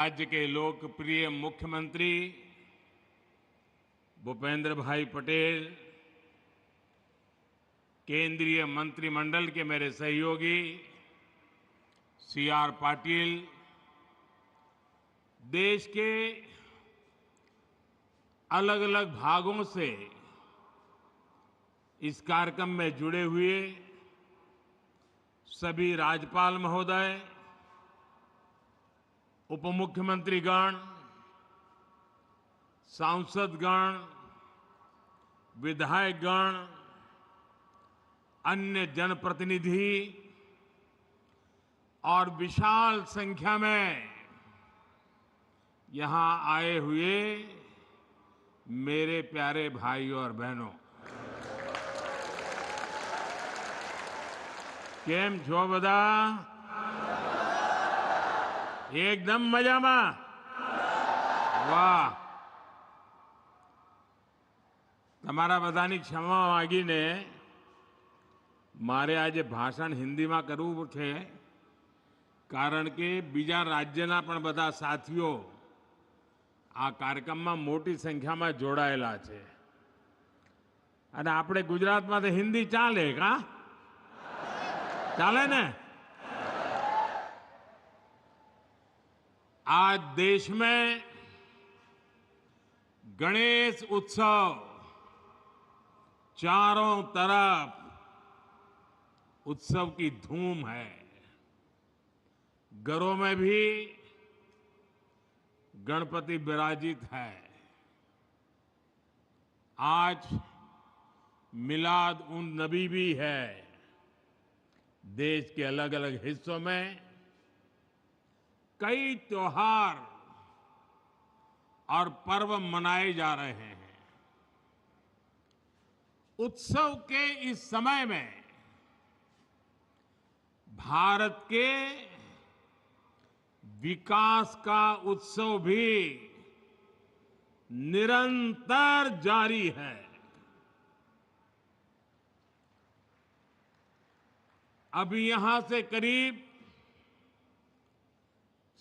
राज्य के लोकप्रिय मुख्यमंत्री भूपेंद्र भाई पटेल, केंद्रीय मंत्रिमंडल के मेरे सहयोगी सीआर पाटिल, देश के अलग अलग भागों से इस कार्यक्रम में जुड़े हुए सभी राज्यपाल महोदय, उप मुख्यमंत्रीगण, सांसदगण, विधायकगण, अन्य जनप्रतिनिधि और विशाल संख्या में यहां आए हुए मेरे प्यारे भाइयों और बहनों, કેમ છો બધા? એકદમ મજામાં? વાહ! તમારા બધાની ક્ષમા માંગીને મારે આજે ભાષણ હિન્દીમાં કરવું છે, કારણ કે બીજા રાજ્યના પણ બધા સાથીઓ આ કાર્યક્રમમાં મોટી સંખ્યામાં જોડાયેલા છે અને આપણે ગુજરાતમાં તો હિન્દી ચાલે કા? चाले ने? आज देश में गणेश उत्सव चारों तरफ उत्सव की धूम है। घरों में भी गणपति विराजित है। आज मिलाद उन नबी भी है। देश के अलग अलग हिस्सों में कई त्योहार और पर्व मनाए जा रहे हैं। उत्सव के इस समय में भारत के विकास का उत्सव भी निरंतर जारी है। अभी यहां से करीब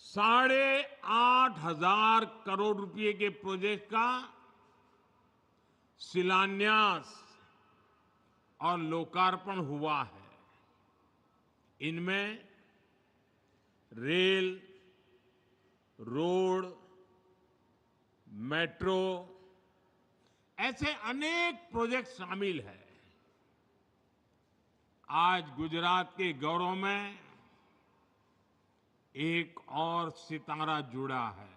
8,500 करोड़ रुपए के प्रोजेक्ट का शिलान्यास और लोकार्पण हुआ है। इनमें रेल, रोड, मेट्रो ऐसे अनेक प्रोजेक्ट शामिल हैं। आज गुजरात के गौरव में एक और सितारा जुड़ा है।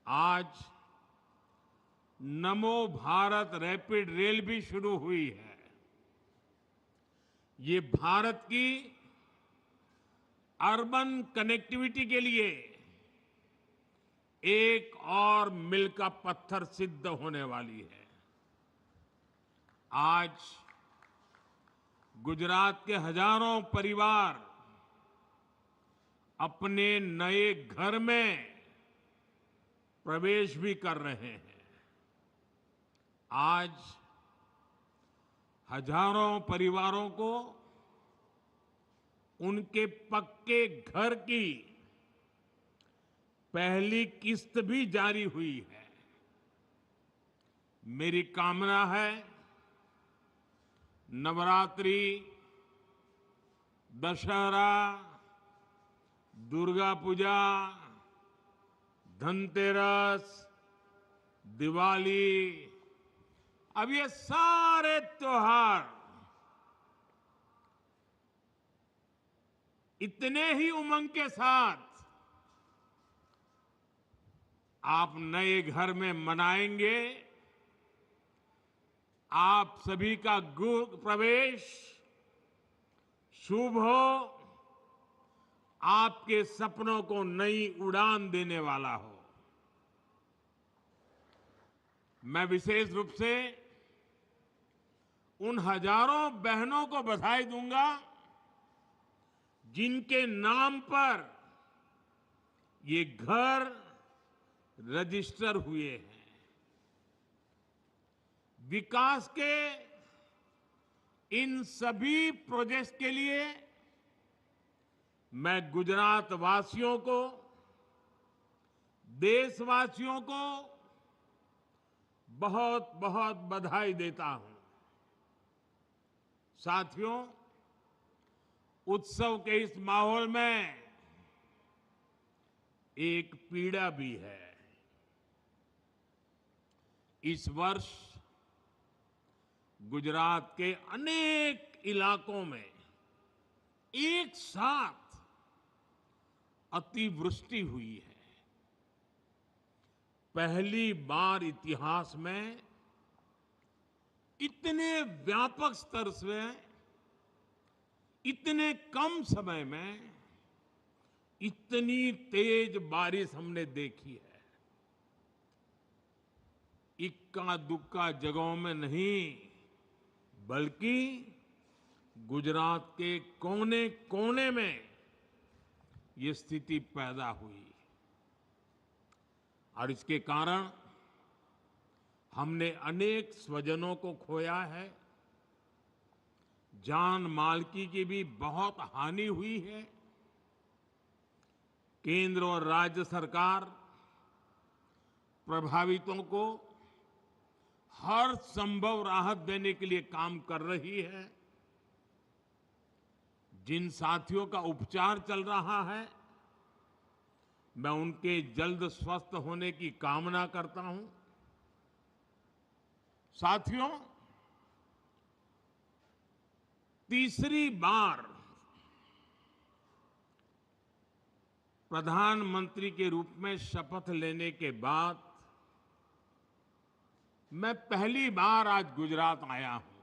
आज नमो भारत रैपिड रेल भी शुरू हुई है। ये भारत की अर्बन कनेक्टिविटी के लिए एक और मील का पत्थर सिद्ध होने वाली है। आज गुजरात के हजारों परिवार अपने नए घर में प्रवेश भी कर रहे हैं। आज हजारों परिवारों को उनके पक्के घर की पहली किस्त भी जारी हुई है। मेरी कामना है नवरात्रि, दशहरा, दुर्गा पूजा, धनतेरस, दिवाली, अब ये सारे त्योहार इतने ही उमंग के साथ आप नए घर में मनाएंगे। आप सभी का गृह प्रवेश शुभ हो, आपके सपनों को नई उड़ान देने वाला हो। मैं विशेष रूप से उन हजारों बहनों को बधाई दूंगा जिनके नाम पर ये घर रजिस्टर हुए हैं। विकास के इन सभी प्रोजेक्ट्स के लिए मैं गुजरात वासियों को देशवासियों को बहुत बहुत बधाई देता हूं। साथियों, उत्सव के इस माहौल में एक पीड़ा भी है। इस वर्ष गुजरात के अनेक इलाकों में एक साथ अतिवृष्टि हुई है। पहली बार इतिहास में इतने व्यापक स्तर से इतने कम समय में इतनी तेज बारिश हमने देखी है। इक्का दुक्का जगहों में नहीं, बल्कि गुजरात के कोने कोने में ये स्थिति पैदा हुई और इसके कारण हमने अनेक स्वजनों को खोया है। जान माल की भी बहुत हानि हुई है। केंद्र और राज्य सरकार प्रभावितों को हर संभव राहत देने के लिए काम कर रही है। जिन साथियों का उपचार चल रहा है, मैं उनके जल्द स्वस्थ होने की कामना करता हूं। साथियों, तीसरी बार प्रधानमंत्री के रूप में शपथ लेने के बाद मैं पहली बार आज गुजरात आया हूं।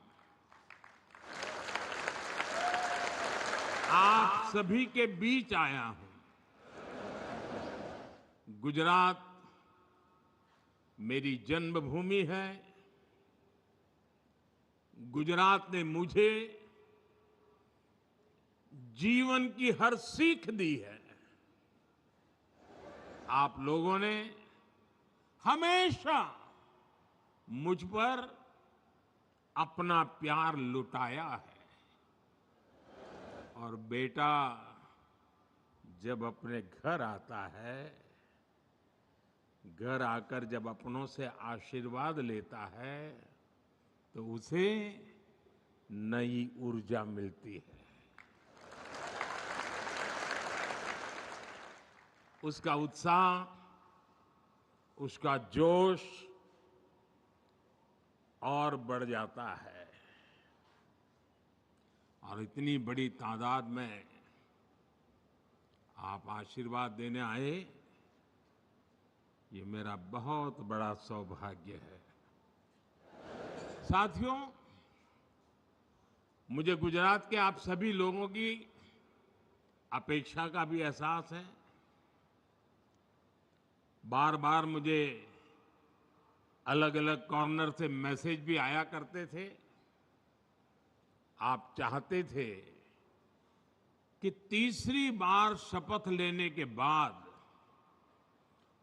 आप सभी के बीच आया हूं। गुजरात मेरी जन्मभूमि है। गुजरात ने मुझे जीवन की हर सीख दी है। आप लोगों ने हमेशा मुझ पर अपना प्यार लुटाया है। और बेटा जब अपने घर आता है, घर आकर जब अपनों से आशीर्वाद लेता है, तो उसे नई ऊर्जा मिलती है। उसका उत्साह, उसका जोश और बढ़ जाता है। और इतनी बड़ी तादाद में आप आशीर्वाद देने आए, ये मेरा बहुत बड़ा सौभाग्य है। साथियों, मुझे गुजरात के आप सभी लोगों की अपेक्षा का भी एहसास है। बार बार मुझे अलग अलग कॉर्नर से मैसेज भी आया करते थे। आप चाहते थे कि तीसरी बार शपथ लेने के बाद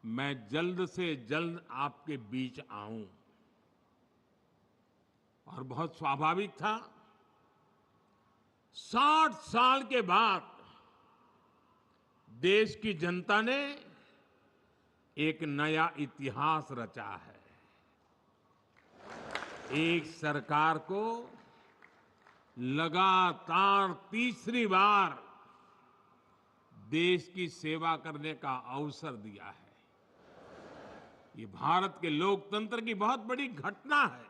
मैं जल्द से जल्द आपके बीच आऊं। और बहुत स्वाभाविक था। 60 साल के बाद देश की जनता ने एक नया इतिहास रचा है। एक सरकार को लगातार तीसरी बार देश की सेवा करने का अवसर दिया है। ये भारत के लोकतंत्र की बहुत बड़ी घटना है।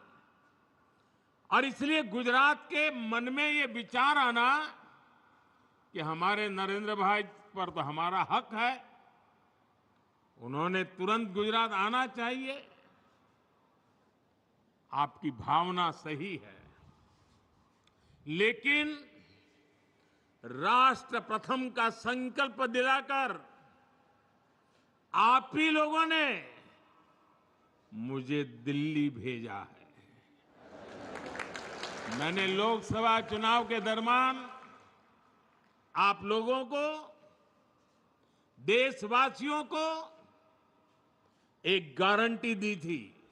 और इसलिए गुजरात के मन में ये विचार आना कि हमारे नरेंद्र भाई पर तो हमारा हक है, उन्होंने तुरंत गुजरात आना चाहिए, आपकी भावना सही है। लेकिन राष्ट्र प्रथम का संकल्प दिलाकर आप ही लोगों ने मुझे दिल्ली भेजा है। मैंने लोकसभा चुनाव के दरमियान आप लोगों को, देशवासियों को एक गारंटी दी थी।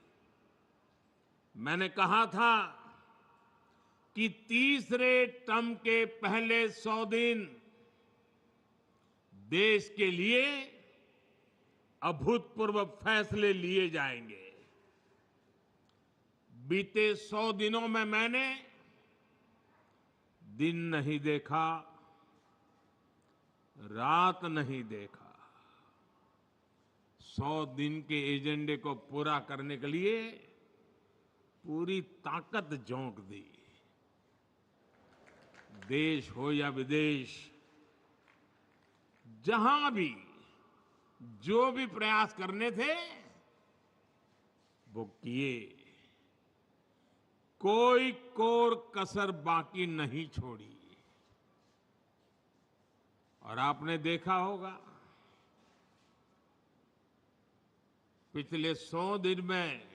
मैंने कहा था कि तीसरे टर्म के पहले 100 दिन देश के लिए अभूतपूर्व फैसले लिए जाएंगे। बीते 100 दिनों में मैंने दिन नहीं देखा, रात नहीं देखा। 100 दिन के एजेंडे को पूरा करने के लिए पूरी ताकत झोंक दी। देश हो या विदेश, जहां भी जो भी प्रयास करने थे वो किए। कोई कोर कसर बाकी नहीं छोड़ी। और आपने देखा होगा, पिछले 100 दिन में